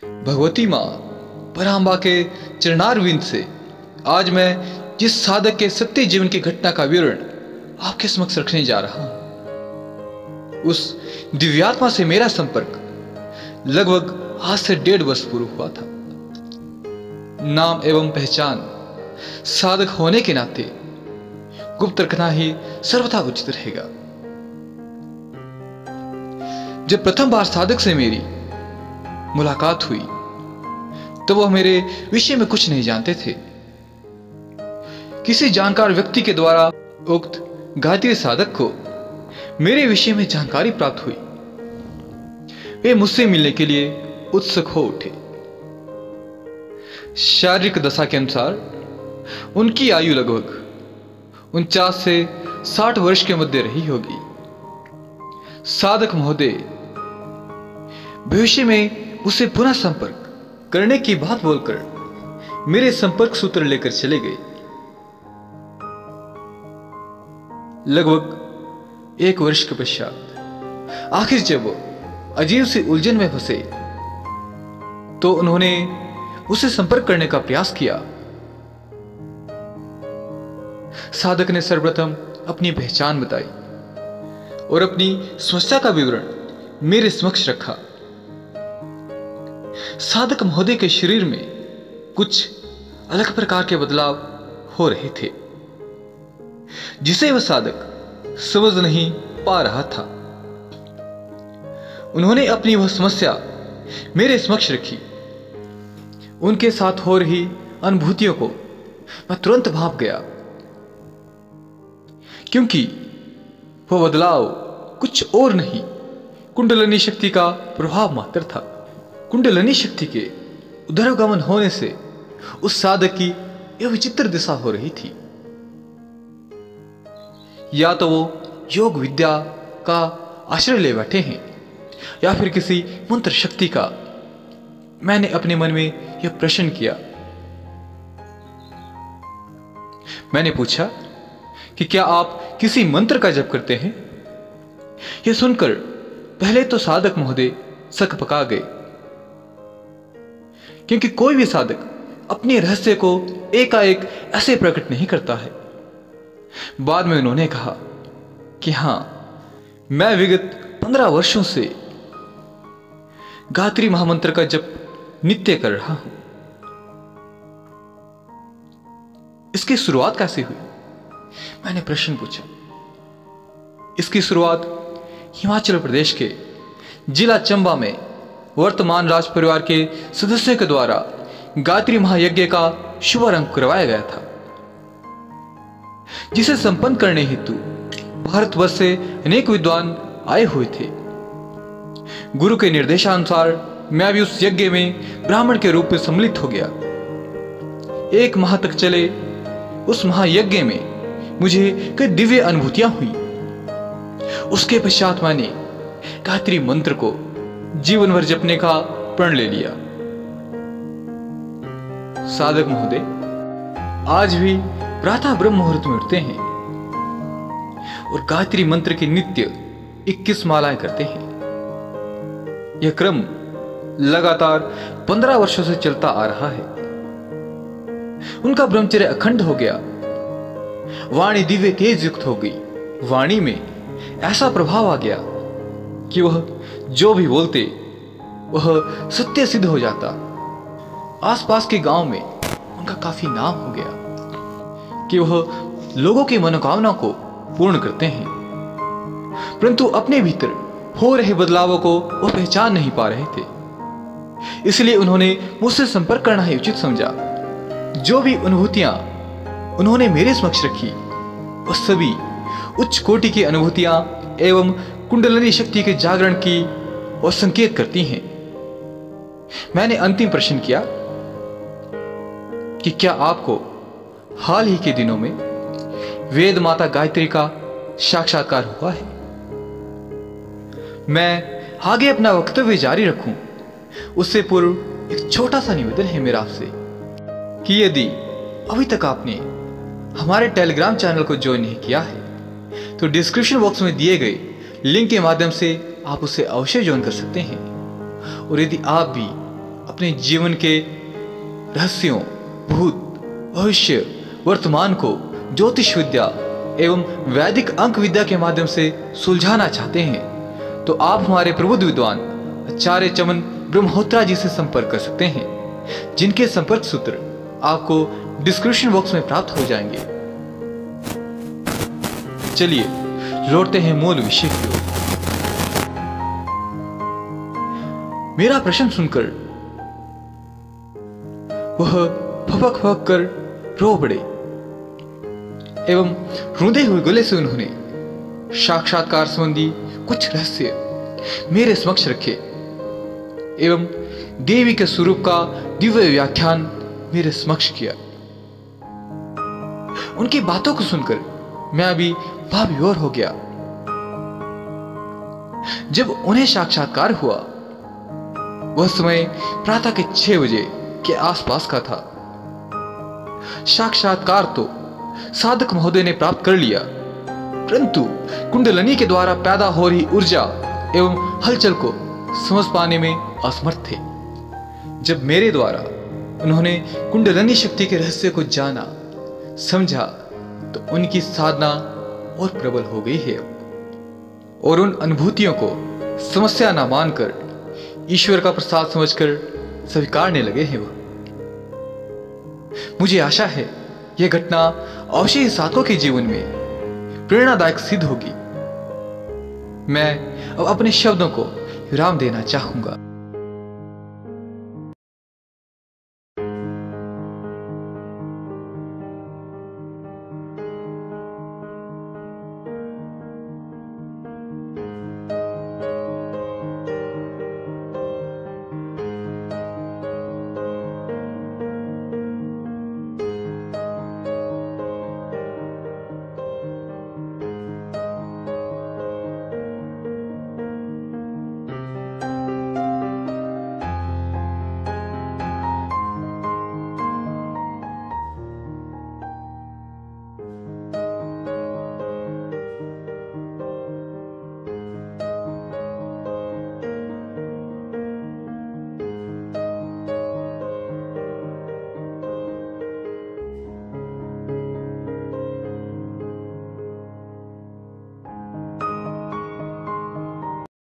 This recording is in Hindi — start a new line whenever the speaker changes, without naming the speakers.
भगवती माँ पराम्बा के चरणारविंद से आज मैं जिस साधक के सत्य जीवन की घटना का विवरण आपके समक्ष रखने जा रहा हूं, उस दिव्यात्मा से मेरा संपर्क लगभग आज से 1.5 वर्ष पूर्व हुआ था। नाम एवं पहचान साधक होने के नाते गुप्त रखना ही सर्वथा उचित रहेगा। जब प्रथम बार साधक से मेरी मुलाकात हुई तो वह मेरे विषय में कुछ नहीं जानते थे। किसी जानकार व्यक्ति के द्वारा उक्त गायत्री साधक को मेरे विषय में जानकारी प्राप्त हुई। वे मुझसे मिलने के लिए उत्सुक हो उठे। शारीरिक दशा के अनुसार उनकी आयु लगभग 49 से 60 वर्ष के मध्य रही होगी। साधक महोदय भविष्य में मुझसे पुनः संपर्क करने की बात बोलकर मेरे संपर्क सूत्र लेकर चले गए। लगभग 1 वर्ष के पश्चात आखिर जब वो अजीब सी उलझन में फंसे तो उन्होंने मुझसे संपर्क करने का प्रयास किया। साधक ने सर्वप्रथम अपनी पहचान बताई और अपनी समस्या का विवरण मेरे समक्ष रखा। साधक महोदय के शरीर में कुछ अलग प्रकार के बदलाव हो रहे थे जिसे वह साधक समझ नहीं पा रहा था। उन्होंने अपनी वह समस्या मेरे समक्ष रखी। उनके साथ हो रही अनुभूतियों को मैं तुरंत भाप गया, क्योंकि वह बदलाव कुछ और नहीं, कुंडलिनी शक्ति का प्रभाव मात्र था। कुंडलिनी शक्ति के उदरगमन होने से उस साधक की यह विचित्र दिशा हो रही थी। या तो वो योग विद्या का आश्रय ले बैठे हैं या फिर किसी मंत्र शक्ति का। मैंने अपने मन में यह प्रश्न किया। मैंने पूछा कि क्या आप किसी मंत्र का जप करते हैं? यह सुनकर पहले तो साधक महोदय सकपका गए, क्योंकि कोई भी साधक अपने रहस्य को एकाएक ऐसे प्रकट नहीं करता है। बाद में उन्होंने कहा कि हां, मैं विगत 15 वर्षों से गायत्री महामंत्र का जप नित्य कर रहा हूं। इसकी शुरुआत कैसे हुई? मैंने प्रश्न पूछा। इसकी शुरुआत हिमाचल प्रदेश के जिला चंबा में वर्तमान राज परिवार के सदस्यों के द्वारा गायत्री महायज्ञ का शुभारंभ करवाया गया था, जिसे संपन्न करने हेतु भारतवर्ष से अनेक विद्वान आए हुए थे। गुरु के निर्देशानुसार मैं भी उस यज्ञ में ब्राह्मण के रूप में सम्मिलित हो गया। 1 माह तक चले उस महायज्ञ में मुझे कई दिव्य अनुभूतियां हुई। उसके पश्चात मैंने गायत्री मंत्र को जीवन भर जपने का प्रण ले लिया। साधक महोदय आज भी प्रातः ब्रह्म मुहूर्त में उठते हैं और गायत्री मंत्र की नित्य 21 मालाएं करते हैं। यह क्रम लगातार 15 वर्षों से चलता आ रहा है। उनका ब्रह्मचर्य अखंड हो गया। वाणी दिव्य तेज युक्त हो गई। वाणी में ऐसा प्रभाव आ गया कि वह जो भी बोलते वह सत्य सिद्ध हो जाता। आसपास के गांव में उनका काफी नाम हो गया कि वह लोगों की मनोकामना को पूर्ण करते हैं, परंतु अपने भीतर हो रहे बदलावों को वह पहचान नहीं पा रहे थे। इसलिए उन्होंने मुझसे संपर्क करना ही उचित समझा। जो भी अनुभूतियां उन्होंने मेरे समक्ष रखी वह सभी उच्च कोटि की अनुभूतियां एवं कुंडलिनी शक्ति के जागरण की और संकेत करती हैं। मैंने अंतिम प्रश्न किया कि क्या आपको हाल ही के दिनों में वेद माता गायत्री का साक्षात्कार हुआ है? मैं आगे अपना वक्तव्य जारी रखूं उससे पूर्व एक छोटा सा निवेदन है मेरा आपसे कि यदि अभी तक आपने हमारे टेलीग्राम चैनल को ज्वाइन नहीं किया है तो डिस्क्रिप्शन बॉक्स में दिए गए लिंक के माध्यम से आप उसे अवश्य ज्वाइन कर सकते हैं। और यदि आप भी अपने जीवन के रहस्यों, भूत, भविष्य, वर्तमान को ज्योतिष विद्या एवं वैदिक अंक विद्या के माध्यम से सुलझाना चाहते हैं तो आप हमारे प्रबुद्ध विद्वान आचार्य चमन ब्रह्महोत्रा जी से संपर्क कर सकते हैं, जिनके संपर्क सूत्र आपको डिस्क्रिप्शन बॉक्स में प्राप्त हो जाएंगे। चलिए लौटते हैं मूल विषय की ओर। मेरा प्रश्न सुनकर वह फपक फपक कर रो पड़े एवं रुंधे हुए गले से उन्होंने साक्षात्कार संबंधी कुछ रहस्य मेरे समक्ष रखे एवं देवी के स्वरूप का दिव्य व्याख्यान मेरे समक्ष किया। उनकी बातों को सुनकर मैं अभी भावविभोर हो गया। जब उन्हें साक्षात्कार हुआ वह समय प्रातः के 6 बजे के आसपास का था। साक्षात्कार तो साधक महोदय ने प्राप्त कर लिया, परंतु कुंडलिनी के द्वारा पैदा हो रही ऊर्जा एवं हलचल को समझ पाने में असमर्थ थे। जब मेरे द्वारा उन्होंने कुंडलिनी शक्ति के रहस्य को जाना, समझा, तो उनकी साधना और प्रबल हो गई है और उन अनुभूतियों को समस्या ना मानकर ईश्वर का प्रसाद समझकर स्वीकारने लगे हैं। वह मुझे आशा है यह घटना अवश्य ही साधकों के जीवन में प्रेरणादायक सिद्ध होगी। मैं अब अपने शब्दों को विराम देना चाहूंगा।